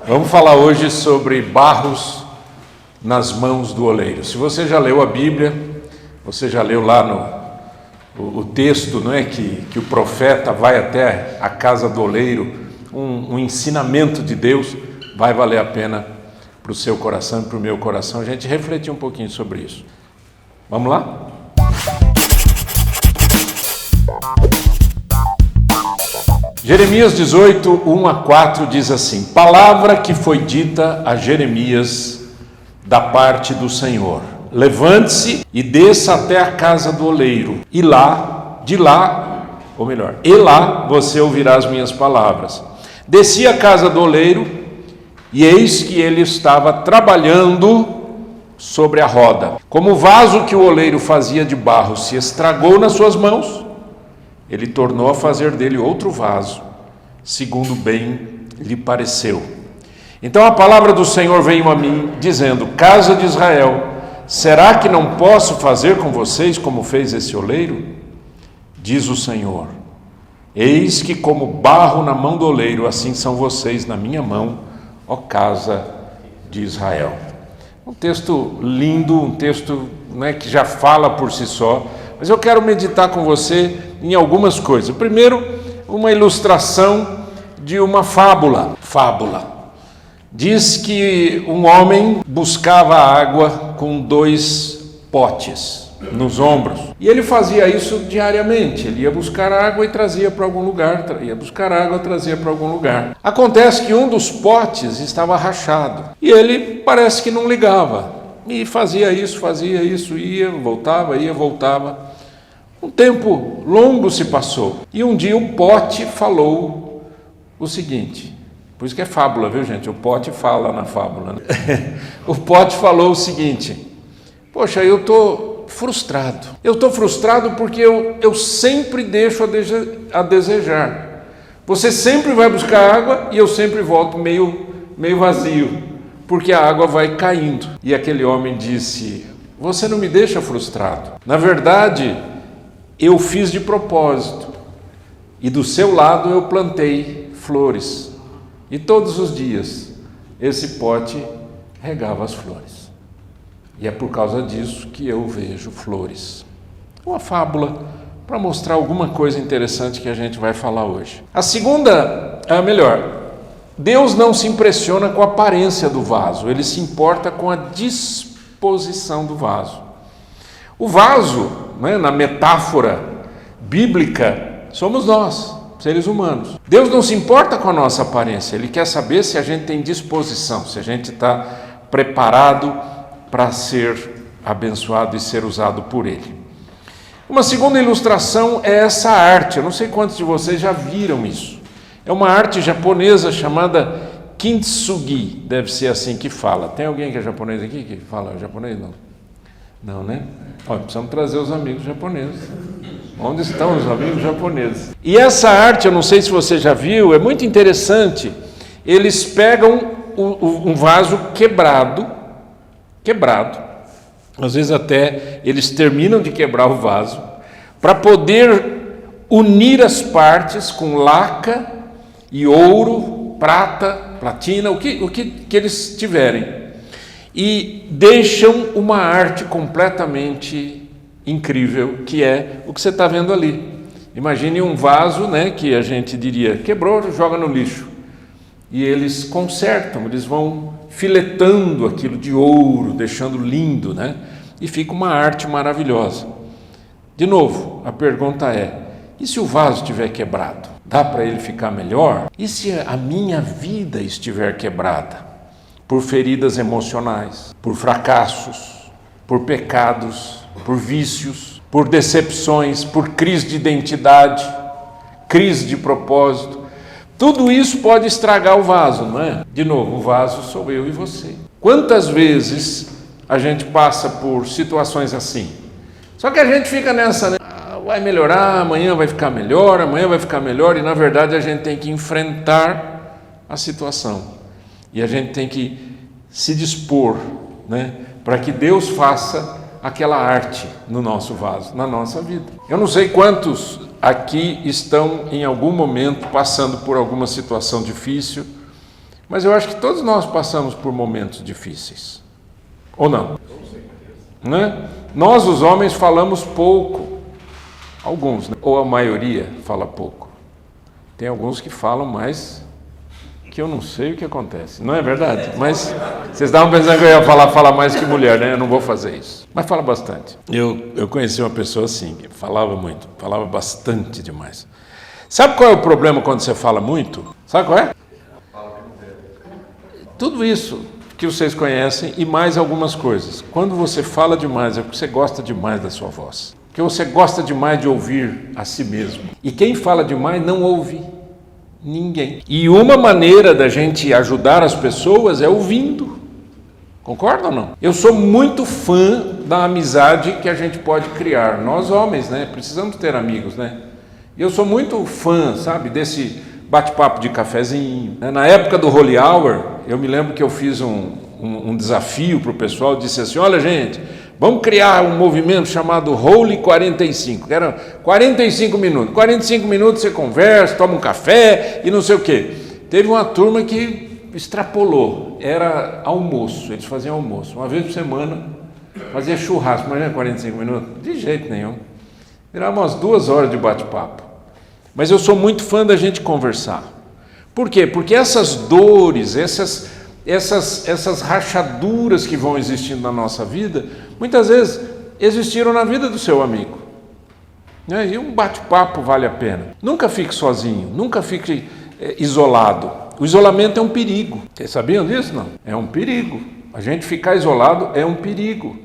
Vamos falar hoje sobre barros nas mãos do oleiro. Se você já leu a Bíblia, você já leu lá o texto, não é, que o profeta vai até a casa do oleiro, um ensinamento de Deus, vai valer a pena para o seu coração e para o meu coração a gente refletir um pouquinho sobre isso. Vamos lá? Jeremias 18, 1 a 4 diz assim: palavra que foi dita a Jeremias da parte do Senhor. Levante-se e desça até a casa do oleiro, e lá você ouvirá as minhas palavras. Desci à casa do oleiro, e eis que ele estava trabalhando sobre a roda. Como o vaso que o oleiro fazia de barro se estragou nas suas mãos, ele tornou a fazer dele outro vaso, segundo bem lhe pareceu. Então a palavra do Senhor veio a mim, dizendo: casa de Israel, será que não posso fazer com vocês como fez esse oleiro? Diz o Senhor: eis que como barro na mão do oleiro, assim são vocês na minha mão, ó casa de Israel. Um texto lindo, um texto, né, que já fala por si só, mas eu quero meditar com você em algumas coisas. Primeiro, uma ilustração de uma fábula. Diz que um homem buscava água com 2 potes nos ombros. E ele fazia isso diariamente. Ele ia buscar água e trazia para algum lugar. Acontece que um dos potes estava rachado. E ele parece que não ligava. E fazia isso, ia, voltava. Um tempo longo se passou. E um dia o pote falou o seguinte. Por isso que é fábula, viu, gente? O pote fala na fábula, né? O pote falou o seguinte: poxa, eu estou frustrado. Porque eu sempre deixo a desejar. Você sempre vai buscar água e eu sempre volto meio vazio, porque a água vai caindo. E aquele homem disse: você não me deixa frustrado. Na verdade, eu fiz de propósito. E do seu lado eu plantei flores. E todos os dias esse pote regava as flores. E é por causa disso que eu vejo flores. Uma fábula para mostrar alguma coisa interessante que a gente vai falar hoje. A segunda, Deus não se impressiona com a aparência do vaso, ele se importa com a disposição do vaso. O vaso, né, na metáfora bíblica, somos nós, seres humanos. Deus não se importa com a nossa aparência, ele quer saber se a gente tem disposição, se a gente está preparado para ser abençoado e ser usado por ele. Uma segunda ilustração é essa arte. Eu não sei quantos de vocês já viram isso. É uma arte japonesa chamada kintsugi, deve ser assim que fala. Tem alguém que é japonês aqui que fala japonês? Não, né? Precisamos trazer os amigos japoneses. Onde estão os amigos japoneses? E essa arte, eu não sei se você já viu, é muito interessante. Eles pegam um vaso quebrado, às vezes até eles terminam de quebrar o vaso, para poder unir as partes com laca e ouro, prata, platina, o que eles tiverem. E deixam uma arte completamente incrível, que é o que você está vendo ali. Imagine um vaso, né, que a gente diria, quebrou, joga no lixo. E eles consertam, eles vão filetando aquilo de ouro, deixando lindo, né? E fica uma arte maravilhosa. De novo, a pergunta é: e se o vaso estiver quebrado? Dá para ele ficar melhor? E se a minha vida estiver quebrada? Por feridas emocionais, por fracassos, por pecados, por vícios, por decepções, por crise de identidade, crise de propósito. Tudo isso pode estragar o vaso, não é? De novo, o vaso sou eu e você. Quantas vezes a gente passa por situações assim? Só que a gente fica nessa, né? Vai melhorar, amanhã vai ficar melhor, e na verdade a gente tem que enfrentar a situação. E a gente tem que se dispor, né, para que Deus faça aquela arte no nosso vaso, na nossa vida. Eu não sei quantos aqui estão em algum momento passando por alguma situação difícil, Mas eu acho que todos nós passamos por momentos difíceis. Ou não? Né? Nós, os homens, falamos pouco. Alguns, né? Ou a maioria fala pouco. Tem alguns que falam mais que eu não sei o que acontece. Não é verdade? Mas vocês estavam pensando que eu ia falar mais que mulher, né? Eu não vou fazer isso. Mas fala bastante. Eu conheci uma pessoa assim, que falava muito, falava bastante demais. Sabe qual é o problema quando você fala muito? Sabe qual é? Tudo isso que vocês conhecem e mais algumas coisas. Quando você fala demais, é porque você gosta demais da sua voz. Porque você gosta demais de ouvir a si mesmo. E quem fala demais não ouve ninguém. E uma maneira da gente ajudar as pessoas é ouvindo. Concorda ou não? Eu sou muito fã da amizade que a gente pode criar. Nós homens, né? Precisamos ter amigos, né? E eu sou muito fã, sabe, desse bate-papo de cafezinho. Na época do Holy Hour, eu me lembro que eu fiz um desafio para o pessoal, disse assim, olha gente, vamos criar um movimento chamado Holy 45, que era 45 minutos. 45 minutos você conversa, toma um café e não sei o quê. Teve uma turma que extrapolou, era almoço, eles faziam almoço. Uma vez por semana, fazia churrasco, mas não é 45 minutos? De jeito nenhum. Virava umas 2 horas de bate-papo. Mas eu sou muito fã da gente conversar. Por quê? Porque essas dores, essas rachaduras que vão existindo na nossa vida, muitas vezes existiram na vida do seu amigo. E um bate-papo vale a pena. Nunca fique sozinho, nunca fique isolado. O isolamento é um perigo. Vocês sabiam disso? Não? É um perigo. A gente ficar isolado é um perigo.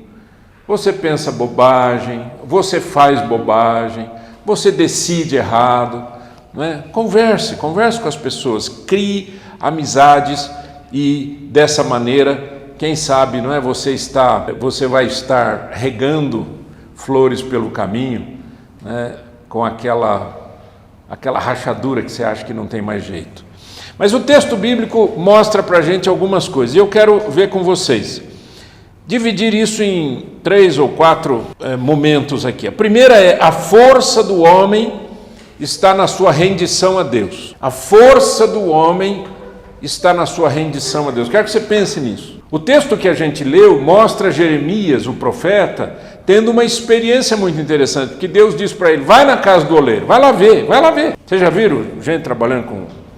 Você pensa bobagem, você faz bobagem, você decide errado. Não é? Converse com as pessoas, crie amizades e dessa maneira, quem sabe, não é? Você vai estar regando flores pelo caminho, né? Com aquela rachadura que você acha que não tem mais jeito. Mas o texto bíblico mostra para a gente algumas coisas, e eu quero ver com vocês. Dividir isso em 3 ou 4 momentos aqui. A primeira é a força do homem está na sua rendição a Deus. A força do homem está na sua rendição a Deus. Quero que você pense nisso. O texto que a gente leu mostra Jeremias, o profeta, tendo uma experiência muito interessante, porque Deus diz para ele, vai na casa do oleiro, vai lá ver. Vocês já viram gente trabalhando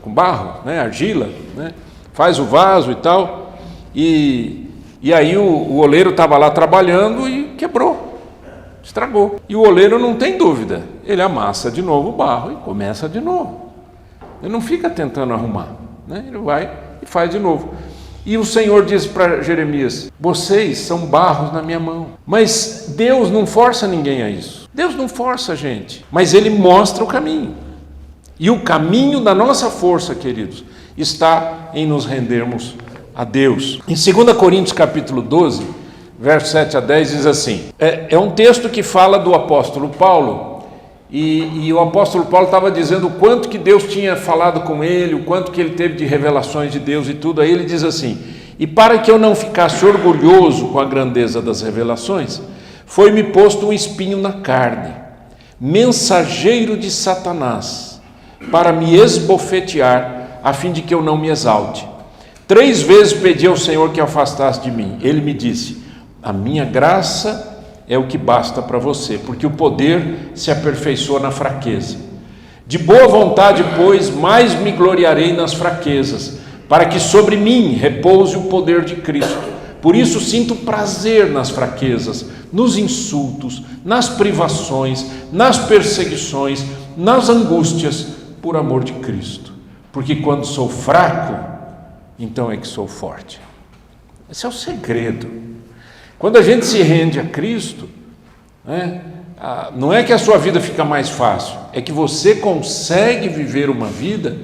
com barro, né? Argila, né? Faz o vaso e tal, e aí o oleiro estava lá trabalhando e quebrou, estragou. E o oleiro não tem dúvida, ele amassa de novo o barro e começa de novo. Ele não fica tentando arrumar, né? Ele vai e faz de novo. E o Senhor diz para Jeremias, vocês são barros na minha mão. Mas Deus não força ninguém a isso. Deus não força a gente, mas Ele mostra o caminho. E o caminho da nossa força, queridos, está em nos rendermos a Deus. Em 2 Coríntios capítulo 12, verso 7 a 10, diz assim, é um texto que fala do apóstolo Paulo, e o apóstolo Paulo estava dizendo o quanto que Deus tinha falado com ele, o quanto que ele teve de revelações de Deus e tudo. Aí ele diz assim, e para que eu não ficasse orgulhoso com a grandeza das revelações, foi-me posto um espinho na carne, mensageiro de Satanás, para me esbofetear, a fim de que eu não me exalte. 3 vezes pedi ao Senhor que afastasse de mim. Ele me disse, a minha graça é o que basta para você, porque o poder se aperfeiçoa na fraqueza. De boa vontade, pois, mais me gloriarei nas fraquezas, para que sobre mim repouse o poder de Cristo. Por isso sinto prazer nas fraquezas, nos insultos, nas privações, nas perseguições, nas angústias, por amor de Cristo. Porque quando sou fraco, então é que sou forte. Esse é o segredo. Quando a gente se rende a Cristo, né, não é que a sua vida fica mais fácil, é que você consegue viver uma vida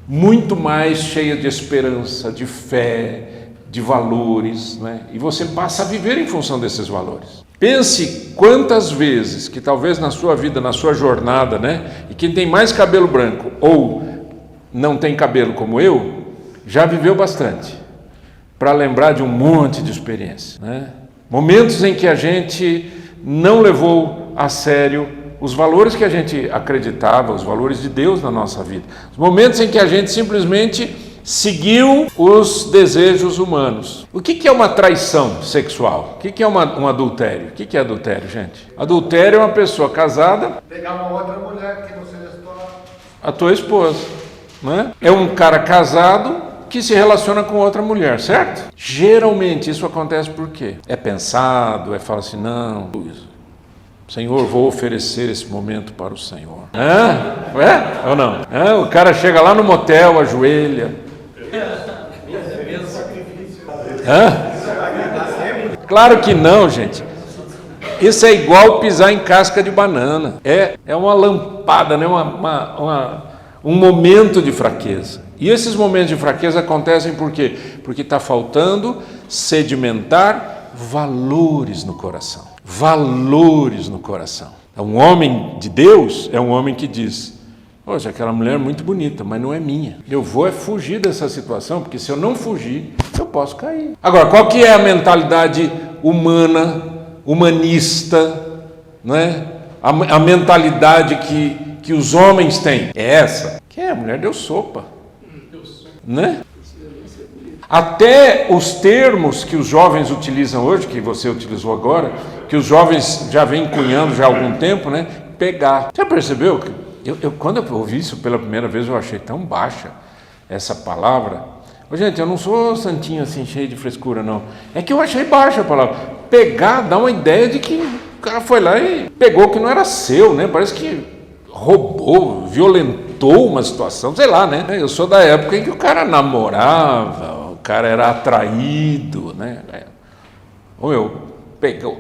muito mais cheia de esperança, de fé, de valores, né, e você passa a viver em função desses valores. Pense quantas vezes que talvez na sua vida, na sua jornada, né, e quem tem mais cabelo branco ou não tem cabelo como eu, já viveu bastante, para lembrar de um monte de experiência, né? Momentos em que a gente não levou a sério os valores que a gente acreditava, os valores de Deus na nossa vida. Os momentos em que a gente simplesmente seguiu os desejos humanos. O que é uma traição sexual? O que é um adultério? O que é adultério, gente? Adultério é uma pessoa casada pegar uma outra mulher que não seja a tua esposa, né? É um cara casado que se relaciona com outra mulher, certo? Geralmente isso acontece por quê? É pensado, fala assim, não, Senhor, vou oferecer esse momento para o Senhor. É ou não? O cara chega lá no motel, ajoelha. Claro que não, gente. Isso é igual pisar em casca de banana. É uma lampada, né? Um momento de fraqueza. E esses momentos de fraqueza acontecem por quê? Porque está faltando sedimentar valores no coração. Valores no coração. Um homem de Deus é um homem que diz, poxa, aquela mulher é muito bonita, mas não é minha. Eu vou fugir dessa situação, porque se eu não fugir, eu posso cair. Agora, qual que é a mentalidade humanista, né? A mentalidade que os homens têm? É essa. Que a mulher deu sopa. Né? Até os termos que os jovens utilizam hoje, que você utilizou agora, que os jovens já vêm cunhando já há algum tempo, né? Pegar. Já percebeu? Quando eu ouvi isso pela primeira vez, eu achei tão baixa essa palavra. Gente, eu não sou santinho assim, cheio de frescura, não. É que eu achei baixa a palavra. Pegar dá uma ideia de que o cara foi lá e pegou o que não era seu, né? Parece que roubou, violentou uma situação, sei lá, né? Eu sou da época em que o cara namorava, o cara era atraído, né?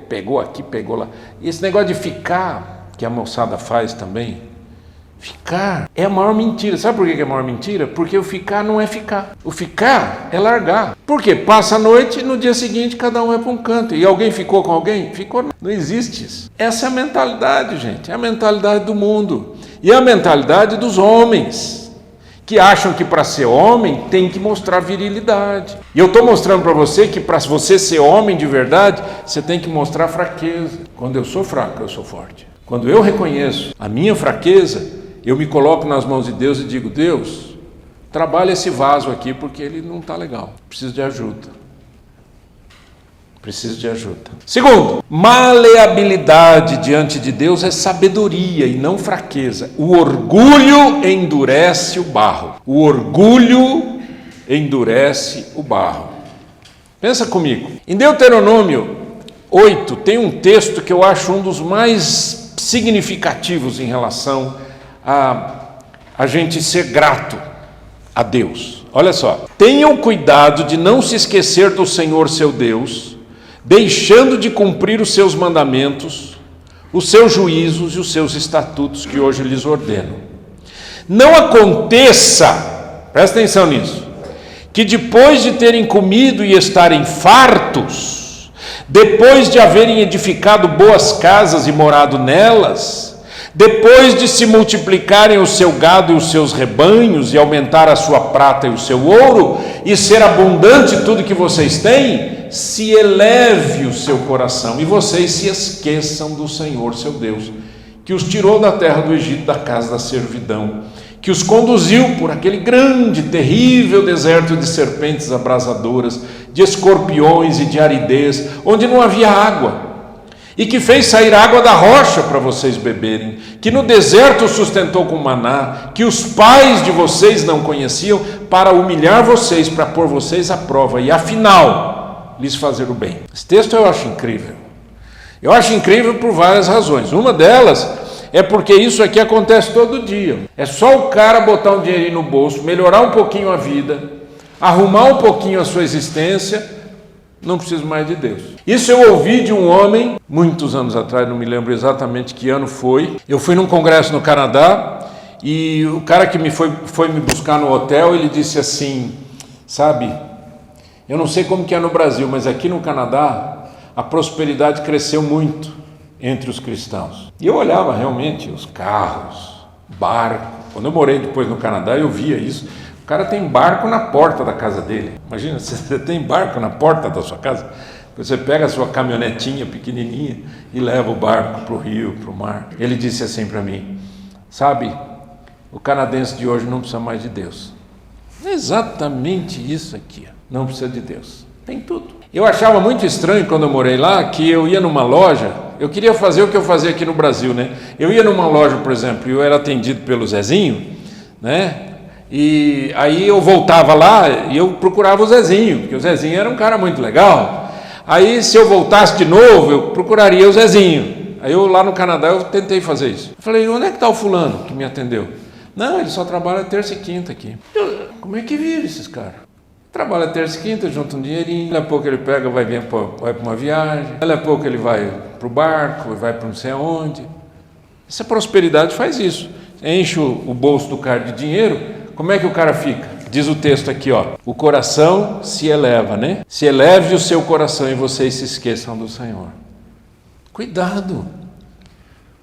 Pegou aqui, pegou lá. E esse negócio de ficar, que a moçada faz também, ficar é a maior mentira. Sabe por que é a maior mentira? Porque o ficar não é ficar. O ficar é largar. Por quê? Passa a noite e no dia seguinte cada um vai para um canto. E alguém ficou com alguém? Ficou. Não existe isso. Essa é a mentalidade, gente. É a mentalidade do mundo. E é a mentalidade dos homens, que acham que para ser homem tem que mostrar virilidade. E eu estou mostrando para você que para você ser homem de verdade, você tem que mostrar fraqueza. Quando eu sou fraco, eu sou forte. Quando eu reconheço a minha fraqueza, eu me coloco nas mãos de Deus e digo, Deus, trabalha esse vaso aqui porque ele não está legal. Preciso de ajuda. Preciso de ajuda. Segundo, maleabilidade diante de Deus é sabedoria e não fraqueza. O orgulho endurece o barro. O orgulho endurece o barro. Pensa comigo. Em Deuteronômio 8 tem um texto que eu acho um dos mais significativos em relação a gente ser grato a Deus. Olha só. Tenham cuidado de não se esquecer do Senhor seu Deus, deixando de cumprir os seus mandamentos, os seus juízos e os seus estatutos que hoje lhes ordeno. Não aconteça, presta atenção nisso, que depois de terem comido e estarem fartos, depois de haverem edificado boas casas e morado nelas, depois de se multiplicarem o seu gado e os seus rebanhos e aumentar a sua prata e o seu ouro e ser abundante tudo que vocês têm, se eleve o seu coração e vocês se esqueçam do Senhor seu Deus, que os tirou da terra do Egito, da casa da servidão, que os conduziu por aquele grande, terrível deserto de serpentes abrasadoras, de escorpiões e de aridez, onde não havia água, e que fez sair água da rocha para vocês beberem, que no deserto sustentou com maná, que os pais de vocês não conheciam, para humilhar vocês, para pôr vocês à prova, e afinal, lhes fazer o bem. Esse texto eu acho incrível. Eu acho incrível por várias razões. Uma delas é porque isso aqui acontece todo dia. É só o cara botar um dinheirinho no bolso, melhorar um pouquinho a vida, arrumar um pouquinho a sua existência, não preciso mais de Deus. Isso eu ouvi de um homem, muitos anos atrás, não me lembro exatamente que ano foi. Eu fui num congresso no Canadá e o cara que foi me buscar no hotel, ele disse assim, sabe, eu não sei como que é no Brasil, mas aqui no Canadá a prosperidade cresceu muito entre os cristãos. E eu olhava realmente os carros, barco. Quando eu morei depois no Canadá, eu via isso. O cara tem barco na porta da casa dele. Imagina, você tem barco na porta da sua casa. Você pega a sua caminhonetinha pequenininha e leva o barco para o rio, para o mar. Ele disse assim para mim, sabe, o canadense de hoje não precisa mais de Deus. Exatamente isso aqui. Não precisa de Deus. Tem tudo. Eu achava muito estranho quando eu morei lá, que eu ia numa loja, eu queria fazer o que eu fazia aqui no Brasil, né? Eu ia numa loja, por exemplo, e eu era atendido pelo Zezinho, né? E aí eu voltava lá e eu procurava o Zezinho, porque o Zezinho era um cara muito legal. Aí se eu voltasse de novo, eu procuraria o Zezinho. Aí eu lá no Canadá eu tentei fazer isso. Eu falei, onde é que está o fulano que me atendeu? Não, ele só trabalha terça e quinta aqui. Como é que vive esses caras? Trabalha terça e quinta, junta um dinheirinho, daqui a pouco ele pega, vai para uma viagem, daqui a pouco ele vai para o barco, vai para não sei aonde. Essa prosperidade faz isso. Enche o bolso do cara de dinheiro, como é que o cara fica? Diz o texto aqui, ó, o coração se eleva, né? Se eleve o seu coração e vocês se esqueçam do Senhor. Cuidado.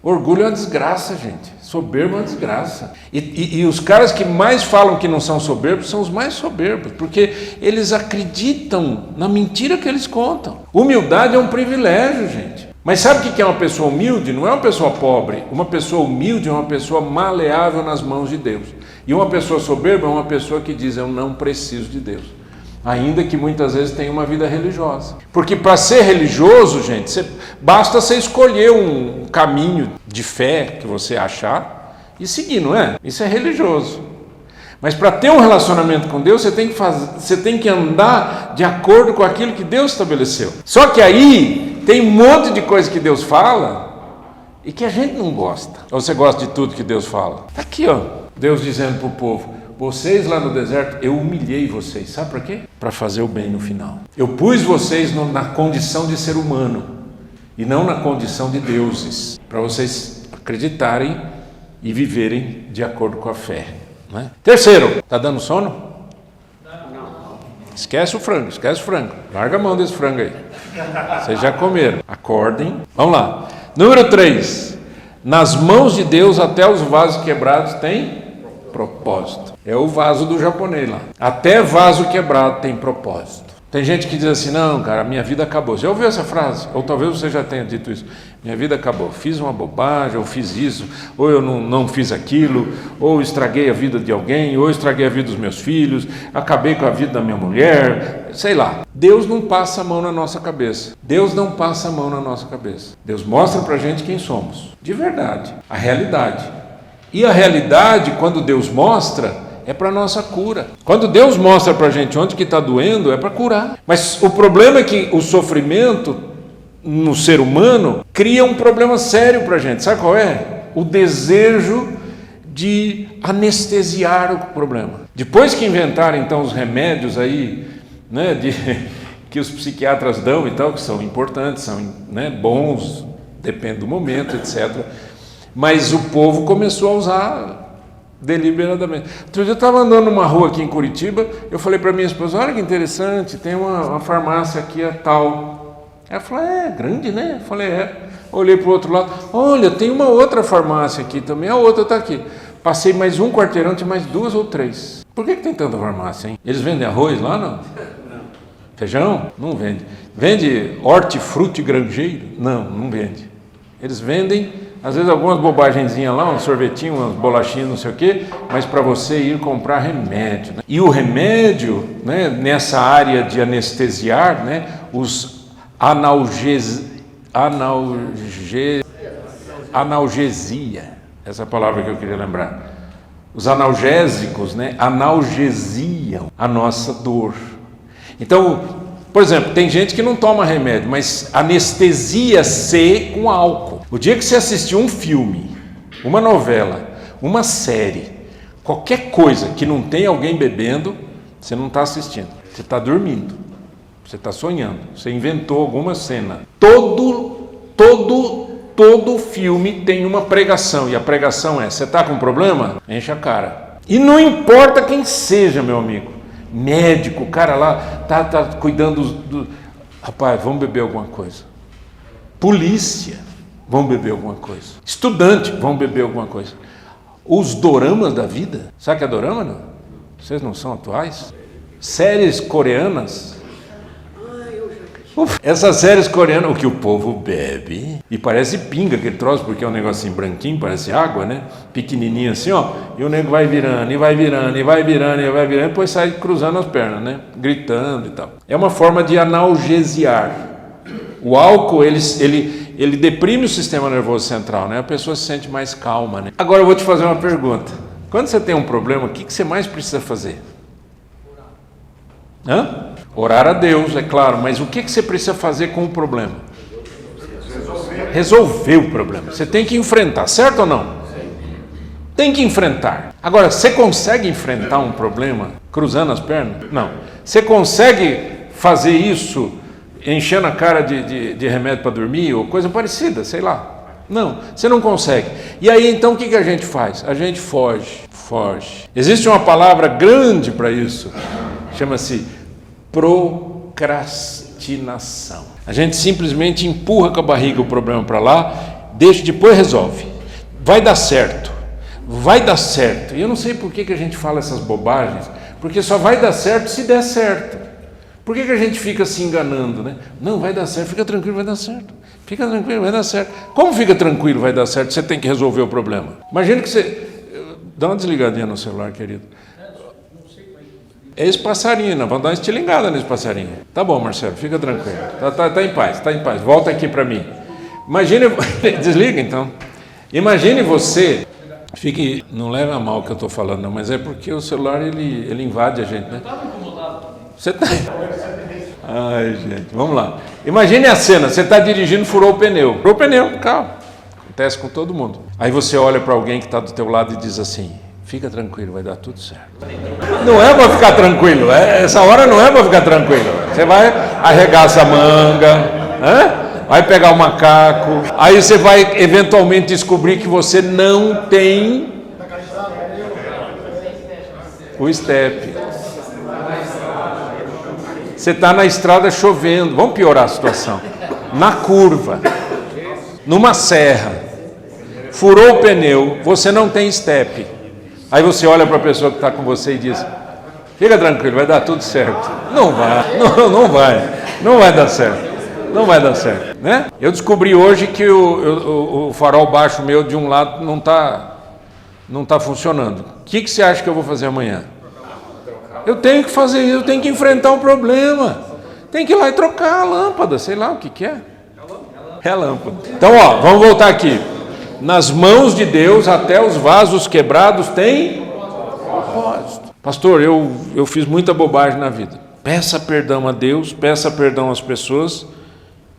Orgulho é uma desgraça, gente. Soberbo é uma desgraça. E os caras que mais falam que não são soberbos são os mais soberbos, porque eles acreditam na mentira que eles contam. Humildade é um privilégio, gente. Mas sabe o que é uma pessoa humilde? Não é uma pessoa pobre. Uma pessoa humilde é uma pessoa maleável nas mãos de Deus. E uma pessoa soberba é uma pessoa que diz, eu não preciso de Deus. Ainda que muitas vezes tenha uma vida religiosa. Porque para ser religioso, gente, basta você escolher um caminho de fé que você achar e seguir, não é? Isso é religioso. Mas para ter um relacionamento com Deus, você tem que andar de acordo com aquilo que Deus estabeleceu. Só que aí tem um monte de coisa que Deus fala e que a gente não gosta. Ou você gosta de tudo que Deus fala? Está aqui, ó, Deus dizendo para o povo, vocês lá no deserto, eu humilhei vocês. Sabe para quê? Para fazer o bem no final. Eu pus vocês na condição de ser humano e não na condição de deuses, para vocês acreditarem e viverem de acordo com a fé. Né? Terceiro, está dando sono? Não. Esquece o frango. Larga a mão desse frango aí. Vocês já comeram. Acordem. Vamos lá. Número 3. Nas mãos de Deus até os vasos quebrados têm propósito. É o vaso do japonês lá. Até vaso quebrado tem propósito. Tem gente que diz assim, não, cara, minha vida acabou. Você já ouviu essa frase? Ou talvez você já tenha dito isso. Minha vida acabou. Fiz uma bobagem, ou fiz isso, ou eu não fiz aquilo, ou estraguei a vida de alguém, ou estraguei a vida dos meus filhos, acabei com a vida da minha mulher, sei lá. Deus não passa a mão na nossa cabeça. Deus não passa a mão na nossa cabeça. Deus mostra pra gente quem somos. De verdade. A realidade. E a realidade, quando Deus mostra, é para a nossa cura. Quando Deus mostra para a gente onde que está doendo, é para curar. Mas o problema é que o sofrimento no ser humano cria um problema sério para a gente. Sabe qual é? O desejo de anestesiar o problema. Depois que inventaram então os remédios aí, né, que os psiquiatras dão e tal, que são importantes, são, né, bons, depende do momento, etc. Mas o povo começou a usar deliberadamente. Outro dia eu estava andando numa rua aqui em Curitiba, eu falei para minha esposa, olha que interessante, tem uma farmácia aqui, a tal. Ela falou, grande, né? Eu falei, Olhei para o outro lado, olha, tem uma outra farmácia aqui também, a outra está aqui. Passei mais um quarteirão, tinha mais 2 ou 3. Por que tem tanta farmácia, hein? Eles vendem arroz lá, não? Não. Feijão? Não vende. Vende hortifruti granjeiro? Não vende. Eles vendem, às vezes, algumas bobagenzinhas lá, um sorvetinho, umas bolachinhas, não sei o quê, mas para você ir comprar remédio. Né? E o remédio, né, nessa área de anestesiar, né, os analgesia, essa palavra que eu queria lembrar. Os analgésicos, né, analgesiam a nossa dor. Então, por exemplo, tem gente que não toma remédio, mas anestesia-se com álcool. O dia que você assistir um filme, uma novela, uma série, qualquer coisa que não tem alguém bebendo, você não está assistindo. Você está dormindo, você está sonhando, você inventou alguma cena. Todo filme tem uma pregação, e a pregação é, você está com problema? Enche a cara. E não importa quem seja, meu amigo. Médico, o cara lá tá cuidando do... Rapaz, vamos beber alguma coisa. Polícia, vamos beber alguma coisa. Estudante, vamos beber alguma coisa. Os doramas da vida, sabe o que é dorama, não? Vocês não são atuais? Séries coreanas. Essas séries coreanas, o que o povo bebe, e parece pinga aquele troço, porque é um negocinho branquinho, parece água, né? Pequenininho assim, ó, e o nego vai virando, e vai virando, e vai virando, e vai virando, e depois sai cruzando as pernas, né? Gritando e tal. É uma forma de analgesiar. O álcool, ele deprime o sistema nervoso central, né? A pessoa se sente mais calma, né? Agora eu vou te fazer uma pergunta. Quando você tem um problema, o que você mais precisa fazer? Orar a Deus, é claro, mas o que você precisa fazer com o problema? Resolver o problema. Você tem que enfrentar, certo ou não? Tem que enfrentar. Agora, você consegue enfrentar um problema cruzando as pernas? Não. Você consegue fazer isso enchendo a cara de remédio para dormir ou coisa parecida, sei lá. Não, você não consegue. E aí então o que a gente faz? A gente foge. Existe uma palavra grande para isso, chama-se procrastinação. A gente simplesmente empurra com a barriga o problema para lá, deixa, depois resolve. Vai dar certo. E eu não sei por que a gente fala essas bobagens, porque só vai dar certo se der certo. Por que a gente fica se enganando, né? Não, vai dar certo, fica tranquilo, vai dar certo. Fica tranquilo, vai dar certo. Como fica tranquilo, vai dar certo? Você tem que resolver o problema. Imagina que você... Dá uma desligadinha no celular, querido. É esse passarinho, não. Vamos dar uma estilingada nesse passarinho. Tá bom, Marcelo, fica tranquilo. Tá em paz. Volta aqui para mim. Imagine... Desliga, então. Imagine você... Não leva a mal o que eu estou falando, não, mas é porque o celular, ele invade a gente, né? Você tá... Ai, gente, vamos lá. Imagine a cena, você está dirigindo, furou o pneu, carro. Acontece com todo mundo. Aí você olha para alguém que está do teu lado e diz assim, fica tranquilo, vai dar tudo certo. Não é para ficar tranquilo, essa hora não é para ficar tranquilo. Você vai arregar essa manga, vai pegar o macaco, aí você vai eventualmente descobrir que você não tem o step. Você está na estrada chovendo, vamos piorar a situação, na curva, numa serra, furou o pneu, você não tem step. Aí você olha para a pessoa que está com você e diz, fica tranquilo, vai dar tudo certo. Não vai dar certo, né? Eu descobri hoje que o farol baixo meu de um lado não tá funcionando. O que você acha que eu vou fazer amanhã? Eu tenho que fazer isso, eu tenho que enfrentar o problema. Tem que ir lá e trocar a lâmpada, sei lá o que é. É a lâmpada. Então, vamos voltar aqui. Nas mãos de Deus, até os vasos quebrados têm propósito. Pastor, eu fiz muita bobagem na vida. Peça perdão a Deus, peça perdão às pessoas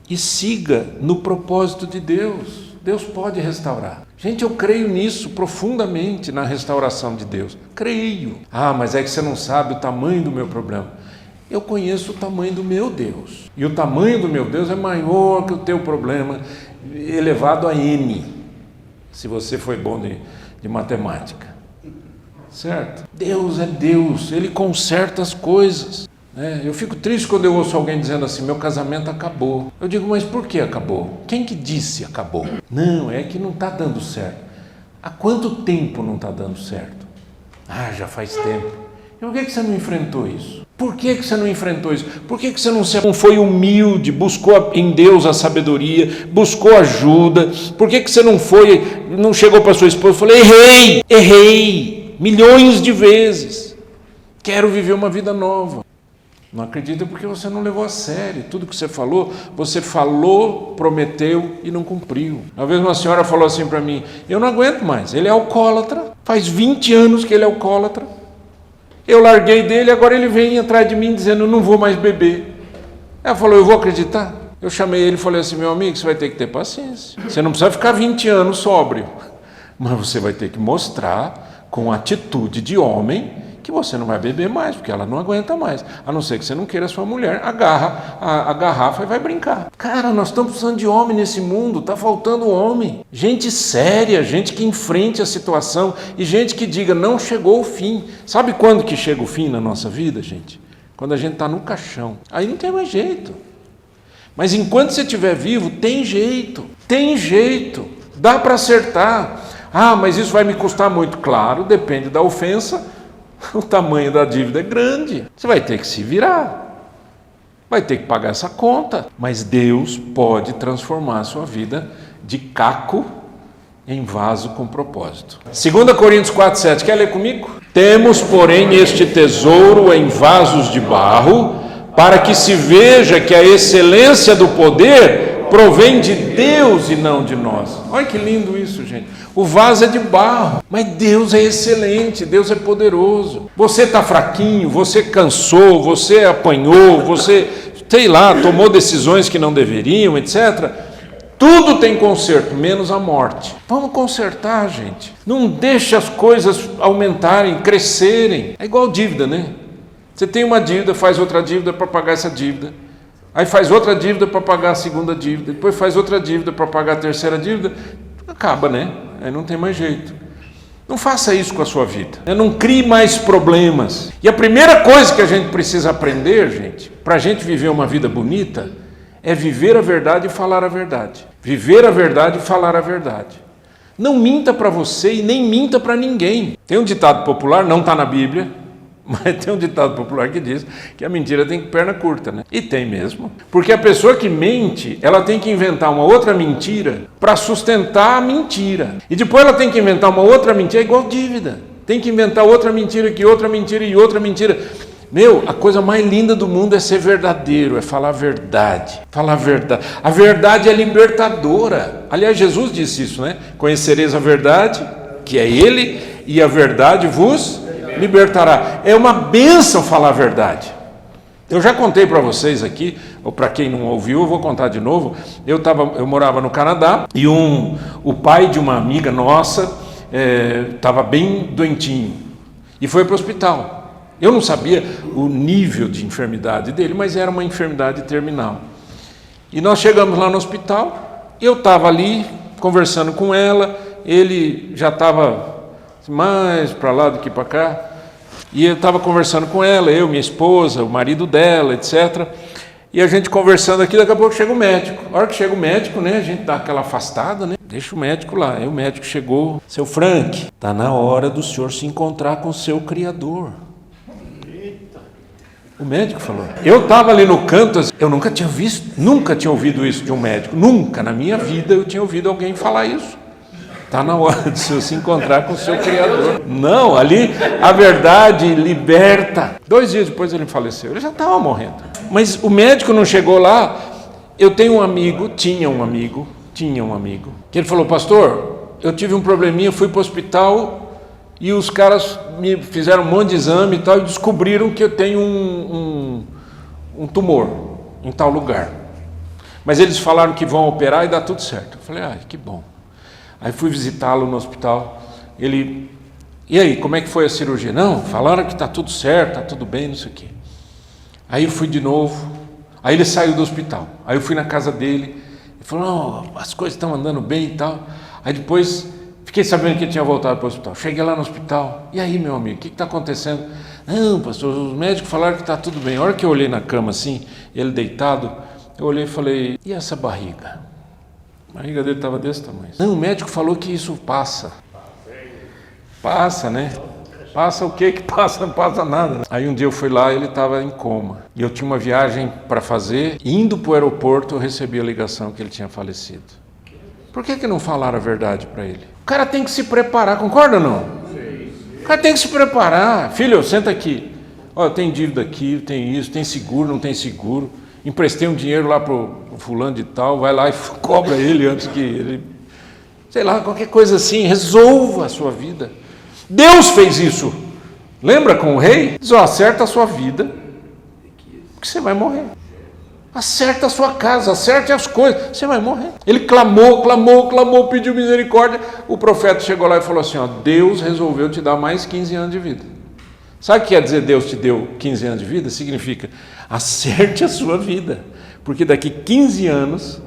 e siga no propósito de Deus. Deus pode restaurar. Gente, eu creio nisso profundamente, na restauração de Deus. Creio. Mas é que você não sabe o tamanho do meu problema. Eu conheço o tamanho do meu Deus. E o tamanho do meu Deus é maior que o teu problema, elevado a N, se você foi bom de matemática. Certo? Deus é Deus, Ele conserta as coisas. Eu fico triste quando eu ouço alguém dizendo assim, meu casamento acabou. Eu digo, mas por que acabou? Quem que disse acabou? Não, é que não está dando certo. Há quanto tempo não está dando certo? Já faz tempo. E por que você não enfrentou isso? Por que você não enfrentou isso? Por que você não foi humilde, buscou em Deus a sabedoria, buscou ajuda? Por que você não chegou para sua esposa e falou, errei, milhões de vezes. Quero viver uma vida nova. Não acredita porque você não levou a sério. Tudo que você falou, prometeu e não cumpriu. Uma vez uma senhora falou assim para mim, eu não aguento mais, ele é alcoólatra, faz 20 anos que ele é alcoólatra. Eu larguei dele, agora ele vem atrás de mim dizendo, eu não vou mais beber. Ela falou, eu vou acreditar? Eu chamei ele e falei assim, meu amigo, você vai ter que ter paciência. Você não precisa ficar 20 anos sóbrio, mas você vai ter que mostrar com atitude de homem que você não vai beber mais, porque ela não aguenta mais, a não ser que você não queira a sua mulher, agarra a garrafa e vai brincar. Cara, nós estamos precisando de homem nesse mundo, está faltando homem, gente séria, gente que enfrente a situação e gente que diga, não chegou o fim. Sabe quando que chega o fim na nossa vida, gente? Quando a gente está no caixão, aí não tem mais jeito. Mas enquanto você estiver vivo, tem jeito, dá para acertar. Mas isso vai me custar muito. Claro, depende da ofensa. O tamanho da dívida é grande. Você vai ter que se virar. vai ter que pagar essa conta. Mas Deus pode transformar a sua vida de caco em vaso com propósito. 2 Coríntios 4:7, quer ler comigo? Temos, porém, este tesouro em vasos de barro, para que se veja que a excelência do poder provém de Deus e não de nós. Olha que lindo isso, gente. O vaso é de barro, mas Deus é excelente, Deus é poderoso. Você está fraquinho, você cansou, você apanhou, você, sei lá, tomou decisões que não deveriam, etc. Tudo tem conserto, menos a morte. Vamos consertar, gente. Não deixe as coisas aumentarem, crescerem. É igual dívida, né? Você tem uma dívida, faz outra dívida para pagar essa dívida. Aí faz outra dívida para pagar a segunda dívida. Depois faz outra dívida para pagar a terceira dívida. Acaba, né? Aí não tem mais jeito. Não faça isso com a sua vida. Não crie mais problemas. E a primeira coisa que a gente precisa aprender, gente, para a gente viver uma vida bonita, é viver a verdade e falar a verdade. Viver a verdade e falar a verdade. Não minta para você e nem minta para ninguém. Tem um ditado popular, não está na Bíblia, mas tem um ditado popular que diz que a mentira tem perna curta, né? E tem mesmo. Porque a pessoa que mente, ela tem que inventar uma outra mentira para sustentar a mentira. E depois ela tem que inventar uma outra mentira, igual dívida. Tem que inventar outra mentira aqui, outra mentira e outra mentira. Meu, a coisa mais linda do mundo é ser verdadeiro, é falar a verdade. Falar a verdade. A verdade é libertadora. Aliás, Jesus disse isso, né? Conhecereis a verdade, que é Ele, e a verdade vos libertará. É uma bênção falar a verdade. Eu já contei para vocês aqui, ou para quem não ouviu, eu vou contar de novo. Eu morava no Canadá e o pai de uma amiga nossa estava bem doentinho e foi para o hospital. Eu não sabia o nível de enfermidade dele, mas era uma enfermidade terminal. E nós chegamos lá no hospital, eu estava ali conversando com ela, ele já estava mais para lá do que para cá, e eu estava conversando com ela, eu, minha esposa, o marido dela, etc. E a gente conversando aqui, daqui a pouco chega o médico. A hora que chega o médico, né, a gente dá aquela afastada, né? Deixa o médico lá. Aí o médico chegou, seu Frank, está na hora do senhor se encontrar com o seu Criador. O médico falou. Eu estava ali no canto, eu nunca tinha ouvido isso de um médico. Nunca na minha vida eu tinha ouvido alguém falar isso. Está na hora de você se encontrar com o seu Criador. Não, ali a verdade liberta. 2 dias depois ele faleceu, ele já estava morrendo. Mas o médico não chegou lá. Eu tinha um amigo, que ele falou, pastor, eu tive um probleminha, fui para o hospital e os caras me fizeram um monte de exame e tal, e descobriram que eu tenho um tumor em tal lugar. Mas eles falaram que vão operar e dá tudo certo. Eu falei, que bom. Aí fui visitá-lo no hospital. Ele, e aí, como é que foi a cirurgia? Não, falaram que está tudo certo, está tudo bem, não sei o quê. Aí eu fui de novo. Aí ele saiu do hospital. Aí eu fui na casa dele. Ele falou, não, as coisas estão andando bem e tal. Aí depois fiquei sabendo que ele tinha voltado para o hospital. Cheguei lá no hospital. E aí, meu amigo, o que está acontecendo? Não, pastor, os médicos falaram que está tudo bem. A hora que eu olhei na cama assim, ele deitado, eu olhei e falei, e essa barriga? A barriga dele estava desse tamanho. Não, o médico falou que isso passa. Passa, né? Passa o quê que passa? Não passa nada, né? Aí um dia eu fui lá e ele estava em coma. E eu tinha uma viagem para fazer. Indo para o aeroporto, eu recebi a ligação que ele tinha falecido. Por que não falaram a verdade para ele? O cara tem que se preparar, concorda ou não? O cara tem que se preparar. Filho, senta aqui. Olha, tem dívida aqui, tem isso, tem seguro, não tem seguro. Emprestei um dinheiro lá para o fulano de tal, vai lá e cobra ele antes que ele... Sei lá, qualquer coisa assim, resolva a sua vida. Deus fez isso. Lembra com o rei? Diz, acerta a sua vida, porque você vai morrer. Acerta a sua casa, acerte as coisas, você vai morrer. Ele clamou, pediu misericórdia. O profeta chegou lá e falou assim, Deus resolveu te dar mais 15 anos de vida. Sabe o que quer dizer Deus te deu 15 anos de vida? Significa, acerte a sua vida, porque daqui 15 anos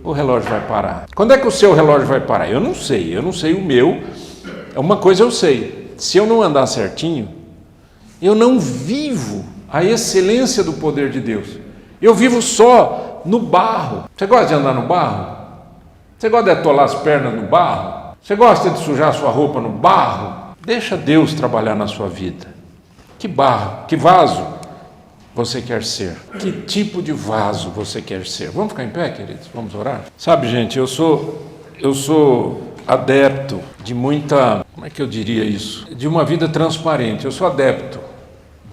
o relógio vai parar. Quando é que o seu relógio vai parar? Eu não sei o meu. Uma coisa eu sei, se eu não andar certinho, eu não vivo a excelência do poder de Deus. Eu vivo só no barro. Você gosta de andar no barro? Você gosta de atolar as pernas no barro? Você gosta de sujar a sua roupa no barro? Deixa Deus trabalhar na sua vida. Que barro, que vaso você quer ser? Que tipo de vaso você quer ser? Vamos ficar em pé, queridos? Vamos orar? Sabe, gente, eu sou adepto de muita, como é que eu diria isso? De uma vida transparente. Eu sou adepto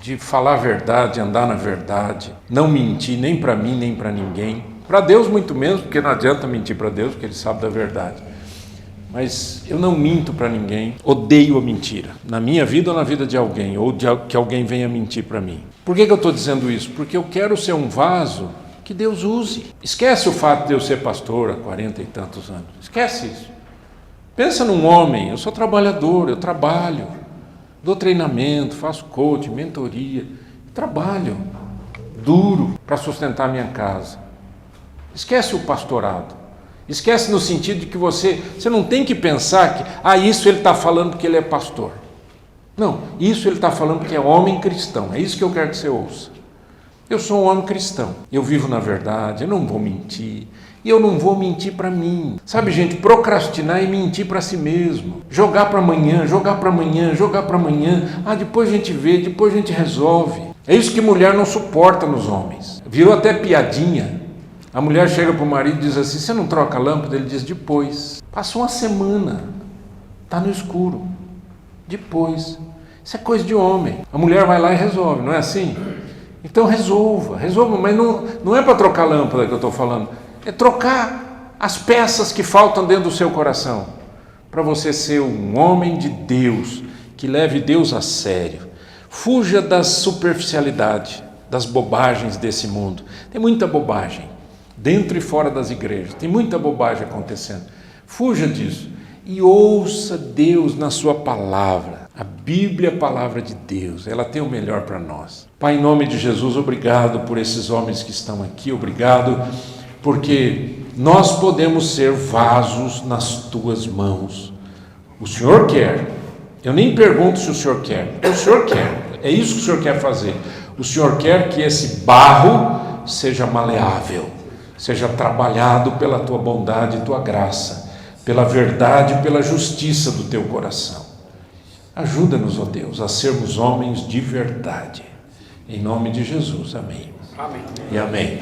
de falar a verdade, andar na verdade, não mentir nem para mim, nem para ninguém. Para Deus muito menos, porque não adianta mentir para Deus, porque Ele sabe da verdade. Mas eu não minto para ninguém, odeio a mentira, na minha vida ou na vida de alguém, ou de que alguém venha mentir para mim. Por que eu estou dizendo isso? Porque eu quero ser um vaso que Deus use. Esquece o fato de eu ser pastor há 40 e tantos anos, esquece isso. Pensa num homem, eu sou trabalhador, eu trabalho, dou treinamento, faço coaching, mentoria, trabalho duro para sustentar minha casa. Esquece o pastorado. Esquece no sentido de que você não tem que pensar que, isso ele está falando porque ele é pastor. Não, isso ele está falando porque é homem cristão. É isso que eu quero que você ouça. Eu sou um homem cristão. Eu vivo na verdade, eu não vou mentir. E eu não vou mentir para mim. Sabe, gente, procrastinar é mentir para si mesmo. Jogar para amanhã, jogar para amanhã, jogar para amanhã. Depois a gente vê, depois a gente resolve. É isso que mulher não suporta nos homens. Virou até piadinha. A mulher chega para o marido e diz assim, você não troca a lâmpada? Ele diz, depois. Passou uma semana, está no escuro. Depois. Isso é coisa de homem. A mulher vai lá e resolve, não é assim? Então resolva, mas não é para trocar a lâmpada que eu estou falando. É trocar as peças que faltam dentro do seu coração. Para você ser um homem de Deus, que leve Deus a sério. Fuja da superficialidade, das bobagens desse mundo. Tem muita bobagem. Dentro e fora das igrejas, tem muita bobagem acontecendo. Fuja disso e ouça Deus na sua palavra. A Bíblia é a palavra de Deus, ela tem o melhor para nós. Pai, em nome de Jesus, obrigado por esses homens que estão aqui, obrigado porque nós podemos ser vasos nas tuas mãos. O Senhor quer, eu nem pergunto se o Senhor quer, o Senhor quer, é isso que o Senhor quer fazer. O Senhor quer que esse barro seja maleável, seja trabalhado pela tua bondade e tua graça, pela verdade e pela justiça do teu coração. Ajuda-nos, ó Deus, a sermos homens de verdade. Em nome de Jesus, amém. Amém. E amém.